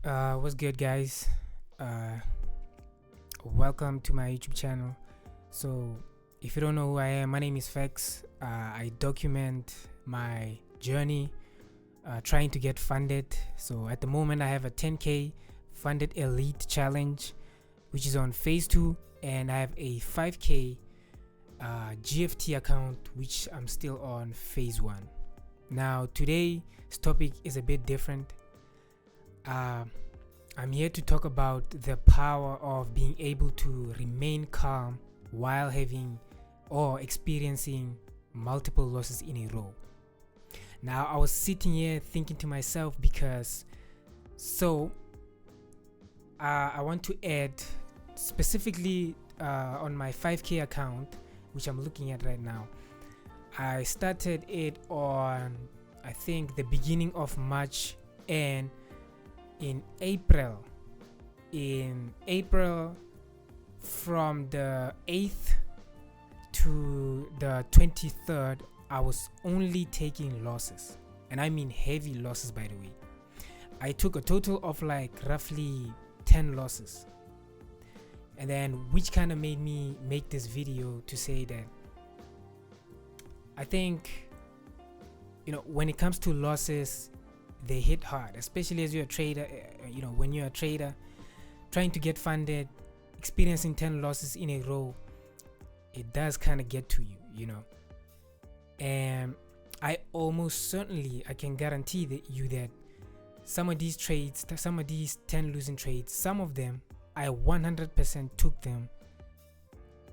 What's good, guys? Uh, Welcome to my YouTube channel. So, if you don't know who I am, my name is Fax. I document my journey trying to get funded. So, at the moment, I have a 10K funded elite challenge, which is on phase 2, and I have a 5K GFT account, which I'm still on phase 1. Now, today's topic is a bit different. I'm here to talk about the power of being able to remain calm while having or experiencing multiple losses in a row. Now, I was sitting here thinking to myself because I want to add specifically on my 5K account, which I'm looking at right now. I started it on, I think, the beginning of March, and in April from the 8th to the 23rd, I was only taking losses, and I mean heavy losses, by the way. I took a total of like roughly 10 losses, and then which kind of made me make this video to say that I think, when it comes to losses, they hit hard, especially as you're a trader. When you're a trader trying to get funded, experiencing 10 losses in a row, it does kind of get to you, and I almost certainly, I can guarantee that some of these trades, some of these 10 losing trades, some of them I 100% took them,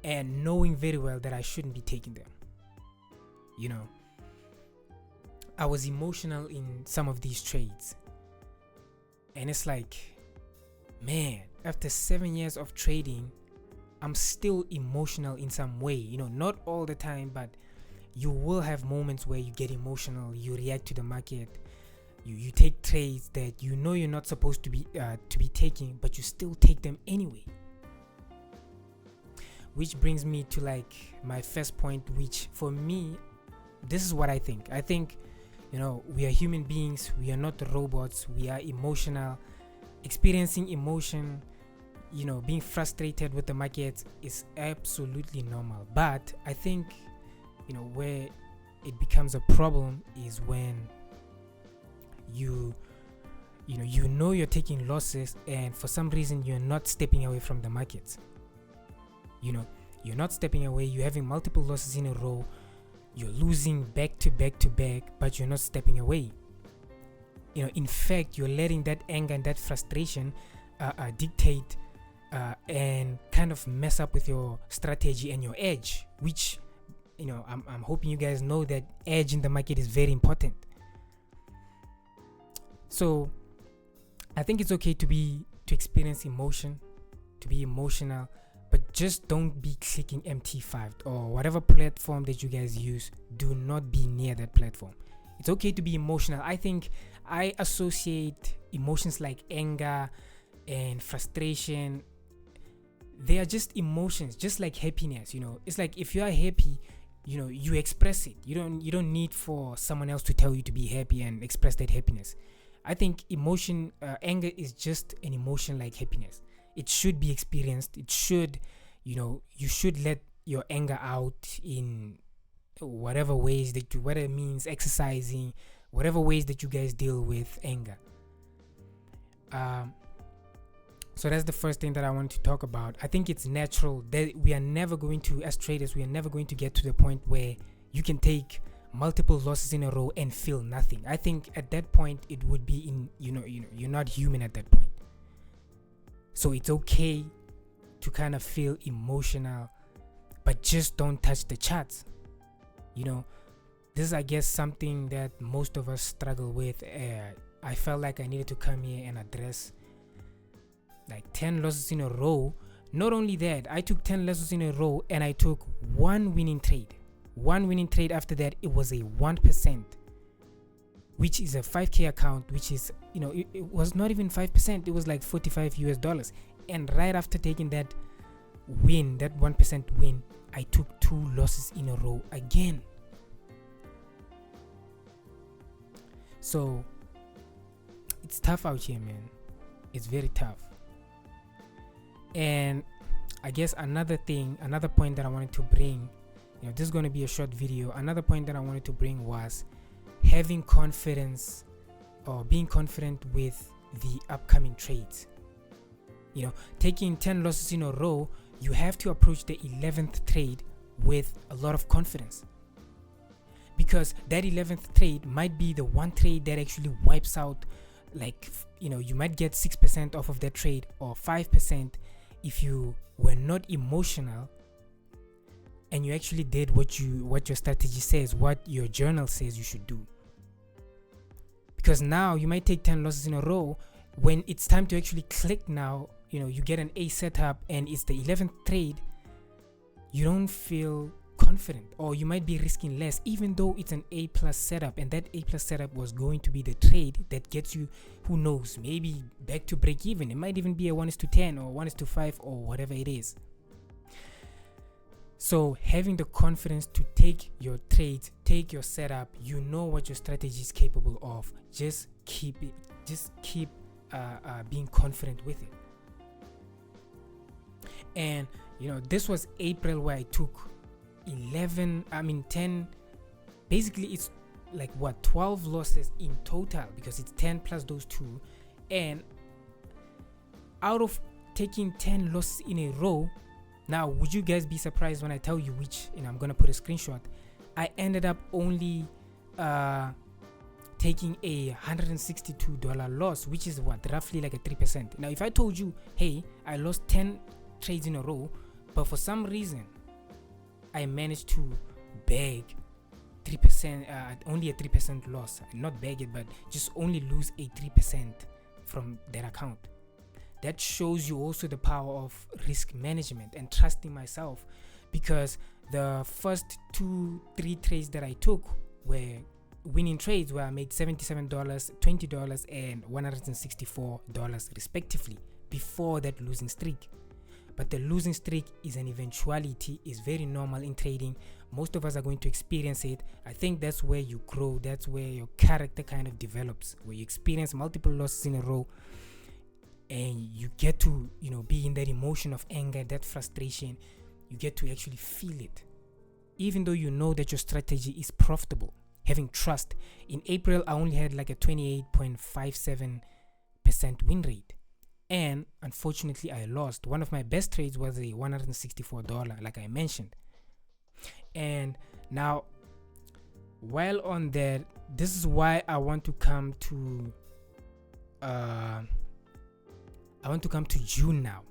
and knowing very well that I shouldn't be taking them. I was emotional in some of these trades, and it's like, man, after 7 years of trading, I'm still emotional in some way. Not all the time, but you will have moments where you get emotional, you react to the market, you take trades that you're not supposed to be taking, but you still take them anyway. Which brings me to like my first point, which for me, this is what I think. We are human beings, we are not robots, we are emotional. Experiencing emotion, being frustrated with the markets is absolutely normal. But I think, where it becomes a problem is when you're taking losses, and for some reason you're not stepping away from the markets. You're not stepping away, you're having multiple losses in a row, you're losing back to back to back, but you're not stepping away. In fact, you're letting that anger and that frustration dictate and kind of mess up with your strategy and your edge, which I'm hoping you guys know that edge in the market is very important. So I think it's okay to experience emotion, to be emotional, but just don't be clicking MT5 or whatever platform that you guys use. Do not be near that platform. It's okay to be emotional. I think I associate emotions like anger and frustration. They are just emotions, just like happiness. It's like if you are happy, you express it. You don't need for someone else to tell you to be happy and express that happiness. I think anger is just an emotion like happiness. It should be experienced. It should, you should let your anger out in whatever ways whether it means exercising, whatever ways that you guys deal with anger. So that's the first thing that I want to talk about. I think it's natural that we are never going to, as traders, we are never going to get to the point where you can take multiple losses in a row and feel nothing. I think at that point it would be you're not human at that point. So it's okay to kind of feel emotional, but just don't touch the charts. This is, I guess, something that most of us struggle with. I felt like I needed to come here and address like 10 losses in a row. Not only that, I took 10 losses in a row and I took one winning trade. After that, it was a 1%, which is a 5K account, which is, it was not even 5%, it was like $45. And right after taking that win, that 1% win, I took 2 losses in a row again. So it's tough out here, man. It's very tough. And I guess another point that I wanted to bring, this is going to be a short video. Another point that I wanted to bring was having confidence or being confident with the upcoming trades. Taking 10 losses in a row, you have to approach the 11th trade with a lot of confidence, because that 11th trade might be the one trade that actually wipes out, you might get 6% off of that trade, or 5% if you were not emotional and you actually did what your strategy says, what your journal says you should do. Because now you might take 10 losses in a row. When it's time to actually click now, you get an A setup and it's the 11th trade, you don't feel confident, or you might be risking less, even though it's an A plus setup, and that A plus setup was going to be the trade that gets you, who knows, maybe back to break even. It might even be a 1:10 or 1:5 or whatever it is. So having the confidence to take your trades, take your setup, what your strategy is capable of, just keep being confident with it. And this was April, where I took 10, basically it's 12 losses in total, because it's 10 plus those two. And out of taking 10 losses in a row, now would you guys be surprised when I tell you which, I'm gonna put a screenshot, I ended up only taking a $162 loss, which is roughly like a 3%. Now if I told you, hey, I lost 10 trades in a row, but for some reason I managed to bag 3%, only a 3% loss, not bag it, but just only lose a 3% from that account. That shows you also the power of risk management and trusting myself, because the first 2-3 trades that I took were winning trades, where I made $77, $20, and $164 respectively before that losing streak. But the losing streak is an eventuality, is very normal in trading. Most of us are going to experience it. I think that's where you grow, that's where your character kind of develops, where you experience multiple losses in a row and you get to be in that emotion of anger, that frustration. You get to actually feel it, even though you know that your strategy is profitable. Having trust. In April, I only had like a 28.57% win rate, and unfortunately I lost. One of my best trades was a $164, like I mentioned. And now, while on that, this is why I want to come to June now.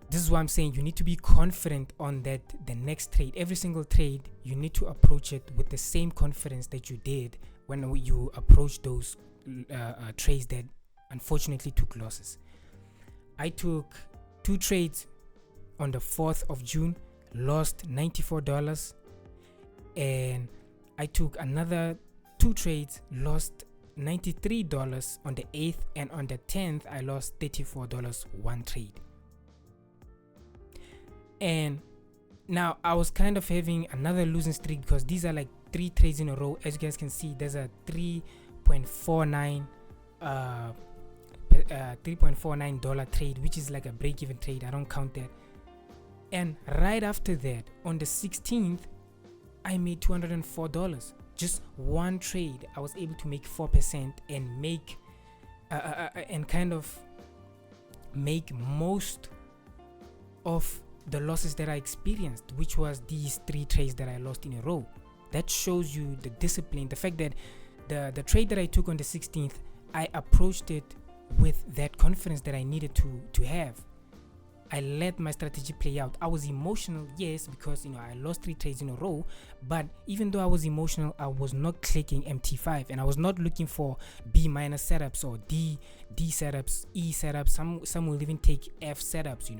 This is why I'm saying you need to be confident on that. The next trade, every single trade, you need to approach it with the same confidence that you did when you approached those trades that unfortunately took losses. I took 2 trades on the 4th of June, lost $94, and I took another 2 trades, lost $93 on the 8th, and on the 10th I lost $34 one trade. And now I was kind of having another losing streak, because these are like 3 trades in a row. As you guys can see, there's a $3.49 trade, which is like a break-even trade. I don't count that. And right after that, on the 16th, I made $204. Just one trade, I was able to make 4% and make make most of the losses that I experienced, which was these 3 trades that I lost in a row. That shows you the discipline, the fact that the trade that I took on the 16th, I approached it with that confidence that I needed to have. I let my strategy play out. I was emotional, yes, because I lost 3 trades in a row, but even though I was emotional, I was not clicking MT5, and I was not looking for B minus setups or D setups, E setups. Some will even take F setups.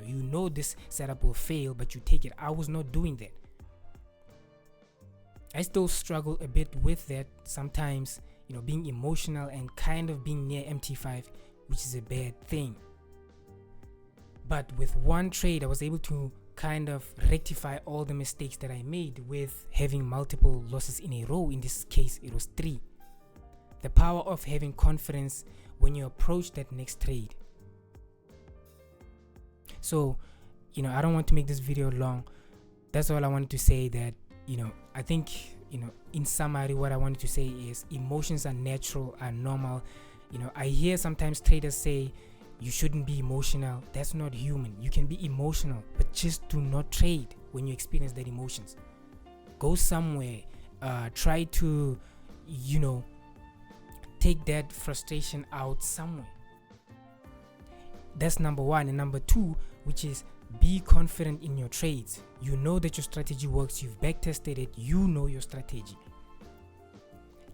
This setup will fail, but you take it. I was not doing that. I still struggle a bit with that sometimes, being emotional and kind of being near MT5, which is a bad thing. But with one trade, I was able to kind of rectify all the mistakes that I made with having multiple losses in a row. In this case, it was 3. The power of having confidence when you approach that next trade. So, I don't want to make this video long. That's all I wanted to say. That, I think, in summary, what I wanted to say is emotions are natural, are normal. I hear sometimes traders say you shouldn't be emotional. That's not human. You can be emotional, but just do not trade when you experience that emotions. Go somewhere, try to, take that frustration out somewhere. That's number one. And number two, which is be confident in your trades. You know that your strategy works. You've backtested it. You know your strategy.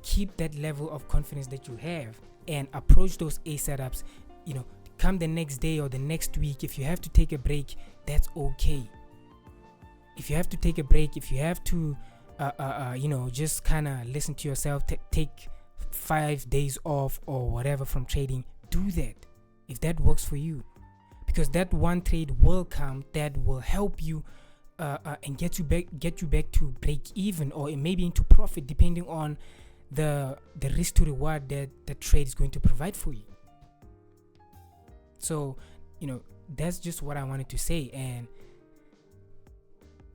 Keep that level of confidence that you have and approach those A setups. Come the next day or the next week. If you have to take a break, that's okay. If you have to take a break, if you have to, just kind of listen to yourself, take 5 days off or whatever from trading, do that if that works for you, because that one trade will come that will help you and get you back to break even, or maybe into profit, depending on the risk to reward that the trade is going to provide for you. So that's just what I wanted to say. And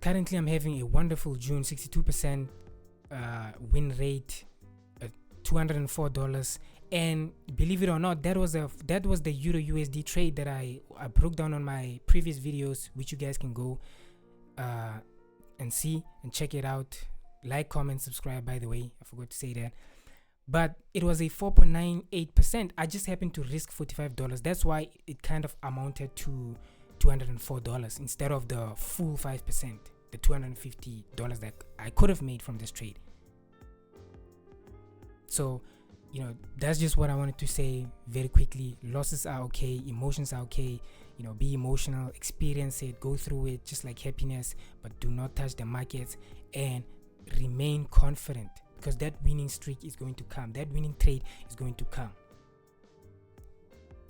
currently I'm having a wonderful June, 62% win rate, $204. And believe it or not, that was the Euro USD trade that I broke down on my previous videos, which you guys can go and see and check it out. Like, comment, subscribe, by the way, I forgot to say that. But it was a 4.98%. I just happened to risk $45. That's why it kind of amounted to $204 instead of the full 5%, the $250 that I could have made from this trade. So, that's just what I wanted to say very quickly. Losses are okay. Emotions are okay. Be emotional, experience it, go through it, just like happiness, but do not touch the markets and remain confident, because that winning streak is going to come. That winning trade is going to come.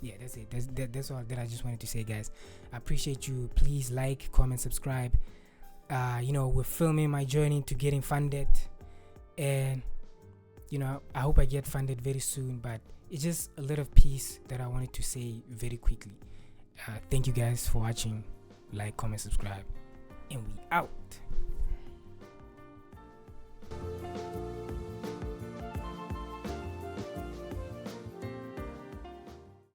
Yeah, that's it. That's all that I just wanted to say, guys. I appreciate you. Please like, comment, subscribe. We're filming my journey to getting funded, and I hope I get funded very soon, but it's just a little piece that I wanted to say very quickly. Thank you guys for watching. Like, comment, subscribe, and we out.